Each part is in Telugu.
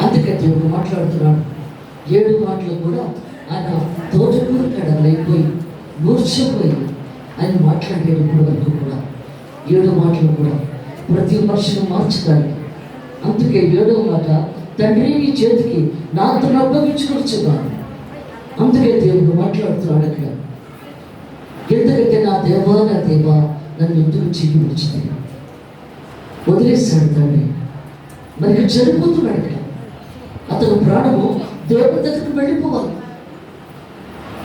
అందుకే దేవుడు మాట్లాడుతున్నాడు. 7 మాటలు కూడా ఆయన తోటకూరు కడగలైపోయి మూర్ఛపోయి ఆయన మాట్లాడేటప్పుడు వరకు కూడా 7 మాటలు కూడా ప్రతి మనిషిని మార్చడానికి. అందుకే 7వ మాట, తండ్రి నీ చేతికి నాతో అప్పగించుకొచ్చున్నాను. అందుకే దేవుడు మాట్లాడుతున్నాడు అక్కడ. ఎందుకంటే నా దేవా నన్ను ఎందుకు చెయ్యి విడిచింది, వదిలేస్తాడు తండ్రి. మరి చనిపోతున్నాడు ఇక్కడ. అతను ప్రాణము దేవుడి దగ్గరికి వెళ్ళిపోవాలి.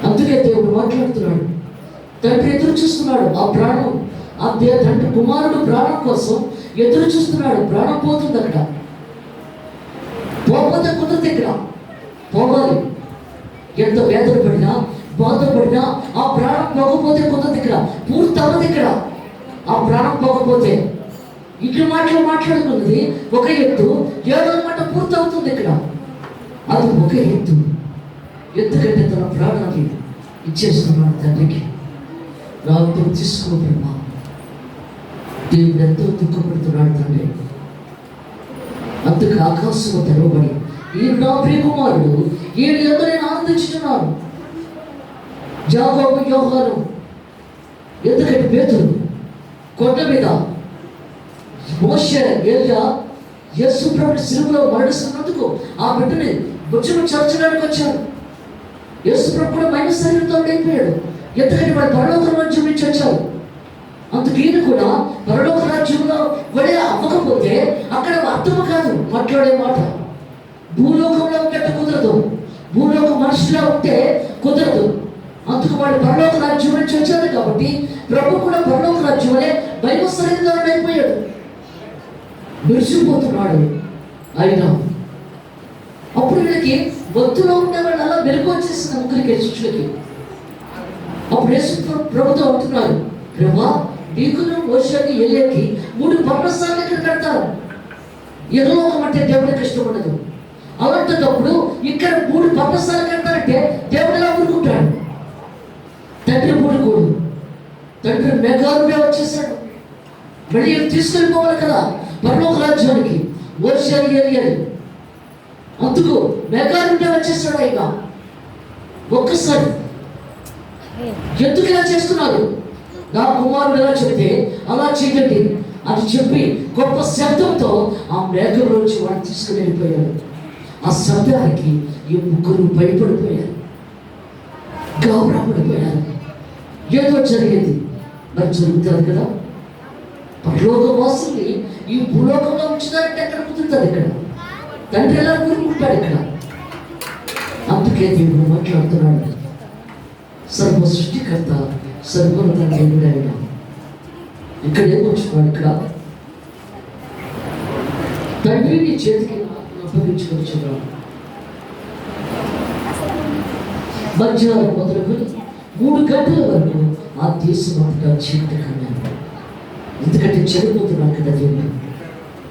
అందుకే దేవుడు మాట్లాడుతున్నాడు. తండ్రి ఎదురు చూస్తున్నాడు ఆ ప్రాణం, ఆ తండ్రి కుమారుడు ప్రాణం కోసం ఎదురు చూస్తున్నాడు. ప్రాణం పోతుంది అక్కడ. పోకపోతే కుదరదు. ఇక్కడ పోవాలి. ఎంత వేదన పడినా బాధపడినా ఆ ప్రాణం పోకపోతే కుదరదు. ఇక్కడ పూర్తి అవ్వదు. ఇక్కడ ఆ ప్రాణం పోకపోతే ఇక్కడ మాట్లాడుకున్నది ఒక ఎత్తు, 7వ మాట పూర్తి అవుతుంది. ఇక్కడ అది ఒక ఎత్తు. ఎందుకంటే తన ప్రాణాన్ని ఇచ్చేస్తున్నాడు తండ్రికి. రాత్రి తీసుకోబడినా దేవుడు ఎంతో దుఃఖపడుతున్నాడు తండ్రి. అందుకు ఆకాశము తెరవబడి ఈ నా ప్రియకుమారుడు ఈయన ఎందరైనా ఆనందించుతున్నారు. యాకోబు, యోహాను, ఎందుకంటే పేతురు కొండ మీద, మోషే, ఏలియా యేసు ప్రభువు శిలువలో మరణిస్తున్నందుకు ఆ బిడ్డని భుజము చేర్చడానికి వచ్చారు. యేసు ప్రభు కూడా మహిమ శరీరంతో అయిపోయాడు. ఎందుకంటే వాడు పరలోక రాజ్యం నుంచి వచ్చారు. అందుకు ఈయన కూడా పరలోక రాజ్యంలో వడే అవ్వకపోతే అక్కడ అర్థము కాదు మాట్లాడే మాట. భూలోకంలో ఉంటే కుదరదు, భూలోక మనుషులా ఉంటే కుదరదు. అందుకు వాడు పరలోక రాజ్యం నుంచి వచ్చాడు కాబట్టి ప్రభు కూడా పరలోక రాజ్యం అనే మహిమ శరీరంతో అయిపోయాడు. విడిచిపోతున్నాడు ఆయన. అప్పుడు వీళ్ళకి భక్తులో ఉండే వాళ్ళు అలా వెలుగు వచ్చేసింది ముగ్గురికి, శిష్యులకి. అప్పుడు యేసు ప్రభుతో అంటున్నారు, ప్రభా నీకును మోషేకి ఎలియాకి 3 పర్ణశాలలు ఇక్కడ కడతారు. యెహోవా అంటే దేవుడికి ఇష్టం ఉండదు. అలాంటప్పుడు ఇక్కడ 3 పర్ణశాలలు కడతారంటే దేవుడు ఎలా ఊరుకుంటాడు? తండ్రి ఊరుకోడు. తండ్రి మేఘాలుగా వచ్చేసాడు. మళ్ళీ తీసుకెళ్ళిపోవాలి కదా పరలోక రాజ్యానికి. మోషేని ఎలియాని అందుకు మేఘాలుగా వచ్చేసాడు ఆయన. ఒక్కసారి ఎందుకు ఇలా చేస్తున్నారు? నా కుమారుడు ఎలా చెప్తే అలా చేయండి అని చెప్పి గొప్ప శబ్దంతో ఆ మేఘంలోంచి వాడు తీసుకుని వెళ్ళిపోయాడు. ఆ శబ్దానికి ఈ ముగ్గురు భయపడిపోయారు, గాబరా పడిపోయారు. ఏదో జరిగేది మరి జరుగుతుంది కదా. పరలోక వాసుల్ని ఈ భూలోకంలో ఉంచుతారంటే ఎక్కడ కుదురుతుంది? ఇక్కడ తండ్రి ఎలా కూరుకుంటాడు ఇక్కడ. అందుకే దేవుడు మాట్లాడుతున్నాడు. సర్వ సృష్టికర్త, సర్వోన్నత దేవుడు ఆయన. ఇక్కడ ఏమొచ్చున్నాడు? ఇక్కడ తండ్రిని చేతికి అప్పగించుకొచ్చున్నాడు. మధ్యాహ్నం మొదలుకొని 3 గంటల వరకు ఆ దేశం అంతా చీకటి కన్నాడు. ఎందుకంటే చనిపోతున్నాడు కదా దేవుడు.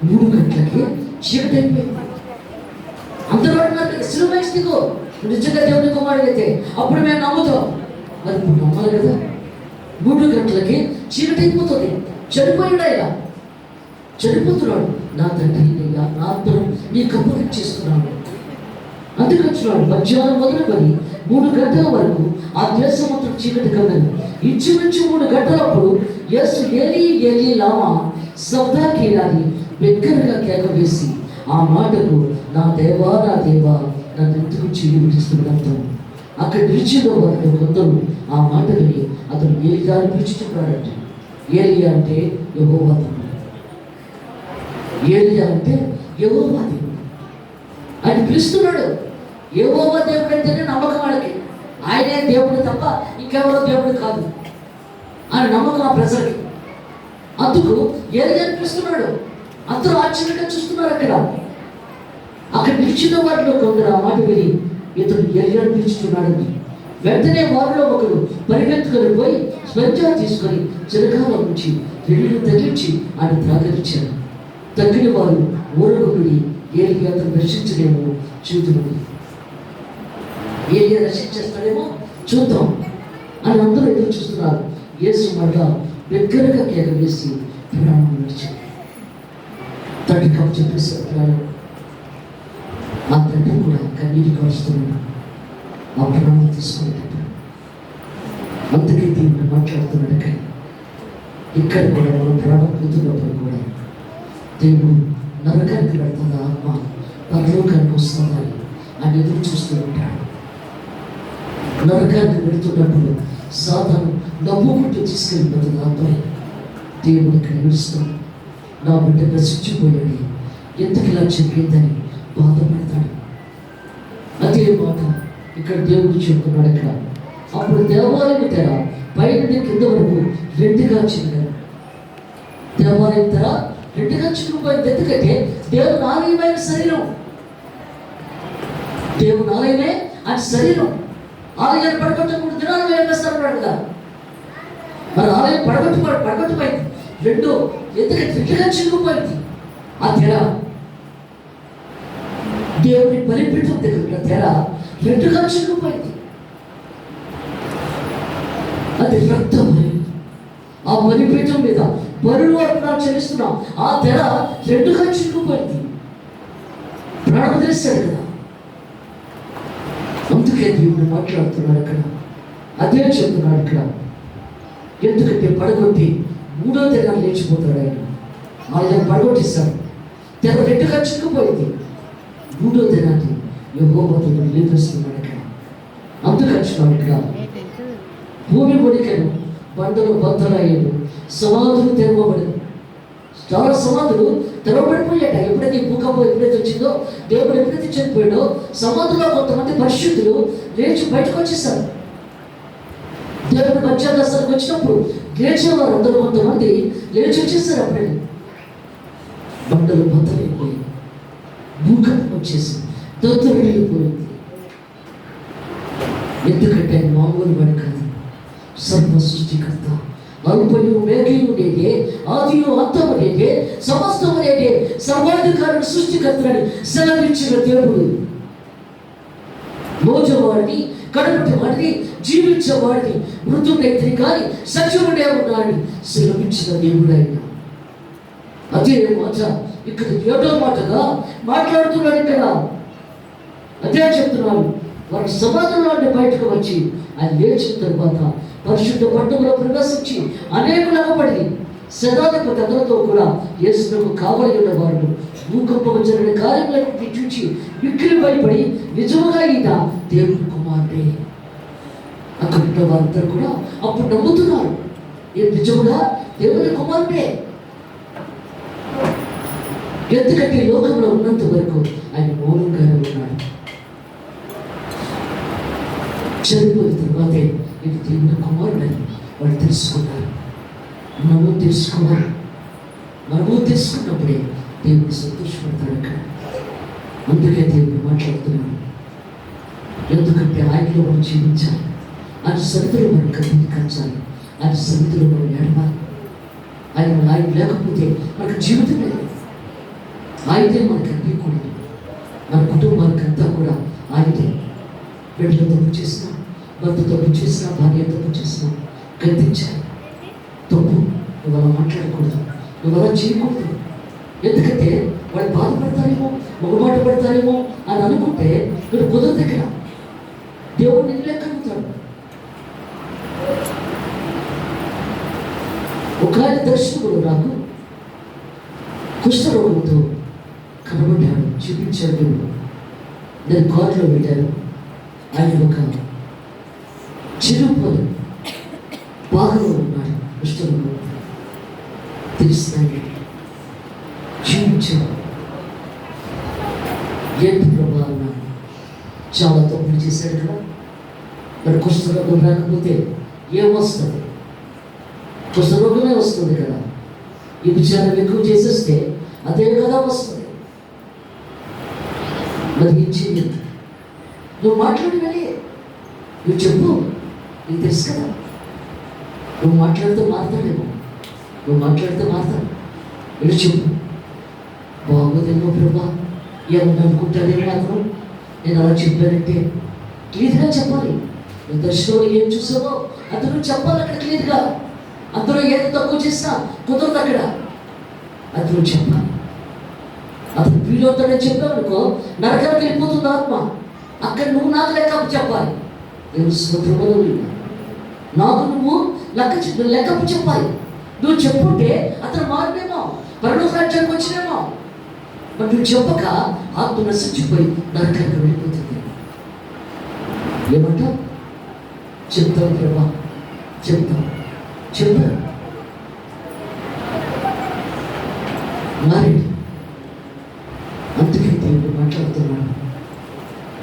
3 గంటలకి చీకటి అయిపోయింది. అందరూ సిలువేస్తిగో నిజంగా దేవుని కుమారుడు అయితే అప్పుడు మేము నమ్ముతాం. మరి ఇప్పుడు నమ్మాలి కదా. 3 గంటలకి చీకటి అయిపోతుంది. చనిపోయాడు ఆయన, చనిపోతున్నాడు. నా తండ్రి నా ఆత్మను నీకు అప్పగించేస్తున్నాను. అందుకు వచ్చినాడు. మధ్యాహ్నం మొదలుకొని 3 గంటల వరకు ఆ దేశం మొత్తం చీకటి కన్నది. ఇంచుమించు 3 గంటలప్పుడు యేసు ఏలీ ఏలీ లామా శబ్దాకీరాని బిగ్గరగా కేక వేసి ఆ మాటకు నా దేవా నన్ను ఎందుకు చెయ్యి విడిస్తున్నాడు. అక్కడ నిలిచిన వారిలో కొందరు ఆ మాట విని అతను ఏలియా అని పిలుచుతున్నాడంట. ఏలియా అంటే యెహోవా దేవుడు. ఏలియా అంటే యెహోవా దేవుడు అని పిలుస్తున్నాడు. యెహోవా దేవుడు అంటేనే నమ్మకం వాళ్ళకి. ఆయనే దేవుడు తప్ప ఇంకెవరో దేవుడు కాదు అని నమ్మకం ఆ ప్రజలకి. అందుకు ఏలియా అని పిలుస్తున్నాడు. అందరూ ఆశ్చర్యంగా చూస్తున్నారు. అక్కడ నిలిచిన వారిలో కొందరు ఆ మాట విని ఇతడు ఏలియాను పిలుచుతున్నాడని వెంటనే వారిలో ఒకరు పరిగెత్తుకొని పోయి స్వంజా తీసుకొని చిరకాల నుంచి రెల్లు తగిలించి ఆయన త్రాగరించారు. తగ్గిన వారు ఊరగుడి ఏలియా అతను రక్షించలేమో చూద్దాం, ఏలియా రక్షించేస్తాడేమో చూద్దాం అని అందరూ ఎదురు చూస్తున్నారు. యేసు మళ్ళా దగ్గరగా కేక వేసి ప్రాణం విడిచాడు. తండ్రి కప్పు చెప్పేశారు. ప్రాణం ఆ తండ్రి కూడా కన్నీటి కాడుస్తున్నాడు ఆ ప్రాణం తీసుకునేటప్పుడు. అందుకే దేవుడు మాట్లాడుతున్నాడు. కానీ ఇక్కడ కూడా మనం ప్రాణం పోతున్నప్పుడు కూడా దేవుడు నరకానికి వెళ్తుందా ఆత్మ పరలోకానికి వస్తుందా అని ఆయన ఎదురు చూస్తూ ఉంటాడు. నరకానికి వెళుతున్నప్పుడు సాతాను నవ్వుకుంటూ తీసుకెళ్ళిపోతుంది అబ్బాయి. దేవుడు ఇక్కడ ఏడుస్తాడు, నా బిడ్డ నశించిపోయాడు, ఎందుకు ఇలా చెప్పిందని బాధపడతాడు. అదే మాట ఇక్కడ దేవుడు చెప్తున్నాడు. ఇక్కడ అప్పుడు దేవాలయం తెర పైన కింద వరకు రెండుగా చిన్నాడు. దేవాలయం తెర రెండుగా చిక్కుపోయింది. ఎందుకంటే దేవుని ఆలయమైన శరీరం, దేవుని ఆలయమే ఆయన శరీరం. ఆలయాన్ని పడగొట్ట 3 దినాలు వేస్తారన్నాడు కదా. మరి ఆలయం పడగొట్టుపోయింది. రెండు ఎందుకంటే రెండుగా చిక్కుపోయింది. ఆ తెర దేవుని బలిపీఠం దగ్గర తెర రెండుగా చిక్కుపోయింది. అది రక్తం. ఆ బలిపీఠం మీద బరువు అర్పణలు చెల్లిస్తున్నాం. ఆ తెర రెండుగా చిక్కుపోయింది. ప్రాణం చేస్తాడు కదా. అందుకే దేవుడు మాట్లాడుతున్నాడు అక్కడ. అదే చెప్తున్నాడు ఇక్కడ. ఎందుకంటే పడగొట్టి 3వ దినాలు లేచిపోతాడు ఆయన. ఆయన పడగొట్టిస్తాడు. తెర రెండుగా చిక్కుపోయింది. 3వ దినాన్ని యెహోవా దేవుడు లేపిస్తున్నాడు ఇక్కడ. అందుకచ్చినాడు ఇక్కడ. భూమి పొడికెను, బండలు బద్దలయ్యాడు, సమాధులు తెరవబడదు. చాలా సమాధులు తెరవబడిపోయాట. ఎప్పుడైతే భూకంపం ఎప్పుడైతే వచ్చిందో, దేవుడు ఎప్పుడైతే చనిపోయాడో, సమాధుల్లో కొంతమంది పరిశుద్ధులు లేచి బయటకు వచ్చేసారు. దేవుడు మధ్యాహ్నానికి వచ్చినప్పుడు లేచిన వారు అందరూ కొంతమంది లేచి వచ్చేసారు. అప్పుడే బండలు బద్దలైపోయి భూకంపం వచ్చేసి దొంతులు వెళ్ళిపోయింది. ఎందుకంటే ఆయన మామూలు వాడు కాదు, సర్వ సృష్టికర్త. అల్పయు మేఘయు నేనే, ఆదియు అంతము నేనే, సమస్తము నేనే, సర్వాధికారుడు సృష్టికర్తని సెలవిచ్చిన దేవుడు. మోజవాడిని, కడపటి వాడిని, జీవించేవాడిని, మృతుడైతే కానీ సజీవుడే ఉన్నాడు సెలవిచ్చిన దేవుడు ఆయన. అదే మాట ఇక్కడ 7వ మాటగా మాట్లాడుతున్నాడు ఇక్కడ. అదే చెప్తున్నాను. వారి సమాధుల్లో బయటకు వచ్చి ఆయన లేచిన తర్వాత పరిశుద్ధ పట్టణంలో ప్రవేశించి అనేకులు అగబడి శతాధిపతి అందరితో కూడా యేసునకు కావలి ఉన్నవారు భూకంపం జరిగిన కార్యములను చూచి మిక్కిలి భయపడి నిజముగా ఈయన దేవుని కుమారుడే. అక్కడ ఉన్న వారందరూ కూడా అప్పుడు నమ్ముతున్నారు, ఏ నిజముగా దేవుని కుమారుడే. ఎందుకంటే లోకంలో ఉన్నంత వరకు ఆయన మౌనంగానే ఉన్నాడు. చనిపోయిన తర్వాతే ఇది దేవుని కుమారుడని వాళ్ళు తెలుసుకున్నారు. మనము తెలుసుకోవాలి. మనము తెలుసుకున్నప్పుడే దేవుడు సంతోషపడతాడు అక్కడ. అందుకే దేవుడు మాట్లాడుతున్నాడు. ఎందుకంటే ఆయనలో మనం జీవించాలి, ఆయన సన్నిధిలో మనం కనిపించాలి, ఆయన సన్నిధిలో మనం ఏడవాలి. ఆయన లేకపోతే మనకు జీవితం లేదు. ఆయనే మనకు అన్నీ కూడా, మన కుటుంబానికంతా కూడా ఆయనే. బిడ్డలు తప్పు చేసినా, భర్త తప్పు చేసినా, భార్య తప్పు చేసినా గద్దించాలి. తప్పు నువ్వు అలా మాట్లాడకూడదు, నువ్వు అలా చేయకూడదు. ఎందుకంటే వాళ్ళు బాధపడతారేమో, మొగమాట పడతారేమో అని అనుకుంటే మీరు కుదరదు. దగ్గర దేవుడు నిన్ను లెక్కడుతాడు. ఒక ఆయన దర్శకుడు నాకు కుష్ఠరోగంతో కనబడ్డాడు, చూపించాడు. నేను కారులో వెళ్ళాను. ఆయన ఒక చిరుపలు బాగా ఉన్నాడు, కుష్ఠరోగం తెలిసినాడు. చూపించాడు. ఏంటి ప్రభావం, చాలా తప్పులు చేశాడు కదా. మరి కుష్ఠరోగం రాకపోతే ఏమొస్తుంది? కుష్ఠరోగమే వస్తుంది కదా. ఈ విచారం ఎక్కువ చేసేస్తే అదే కదా వస్తుంది. మరి ఏం చేయలేదు. నువ్వు మాట్లాడి వెళ్ళి నువ్వు చెప్పు, నీకు తెలుసు కదా. నువ్వు మాట్లాడితే మారుతాడేమో, నువ్వు మాట్లాడితే మారుతాడు. వెళ్ళి చెప్పు. బాగోదేమో ప్రభా, ఏమన్నా అనుకుంటాడే మాత్రం నేను అలా చెప్పానంటే క్లియర్గా చెప్పాలి. నువ్వు దర్శనంలో ఏం చూసావో అందులో చెప్పాలి. అక్కడ క్లియర్గా అందులో ఏది తక్కువ చేసినా కుదరదు. అక్కడ అందులో చెప్పాలి. అతను వీలవుతాడని చెప్పావనుకో నరకానికి వెళ్ళిపోతుంది ఆత్మ. అక్కడ నువ్వు నాకు లెక్క చెప్పాలి. దేవుని స్తోత్రములు. నాకు నువ్వు లెక్కపు చెప్పాలి. నువ్వు చెప్పుంటే అతను మారినేమో, పరలోక రాజ్యానికి వచ్చినేమో. మరి నువ్వు చెప్పక ఆత్మ నశించిపోయి నరకానికి వెళ్ళిపోతుంది. ఏమంటావు? చెప్తావు ప్రభా, చెప్తావు. మారేడు. అందుకే దేవుడు మాట్లాడుతున్నాడు,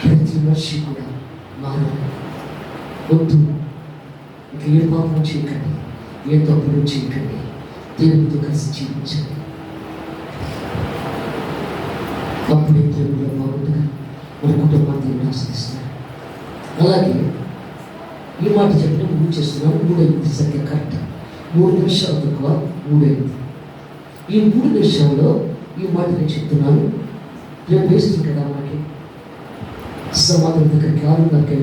ప్రతి మనిషి కూడా మారాలి. వద్దు, ఇక ఏ పాపం చేయకండి, ఏ తప్పులు చేయకండి, దేవుడితో కలిసి జీవించండి. అప్పుడే దేవుడు బాగుండగా మన కుటుంబాన్ని ఆశ్రయిస్తారు. అలాగే ఈ మాట చెప్పిన మూడు చేస్తున్నాను. 3:5 సరిగ్గా కరెక్ట్. 3 నిమిషాలు తక్కువ 3:5. ఈ 3 నిమిషాల్లో ఈ మాట నేను చెప్తున్నాను. రేపు వేస్తుంది కదా మాకి సమాధానం దగ్గరికి 6:30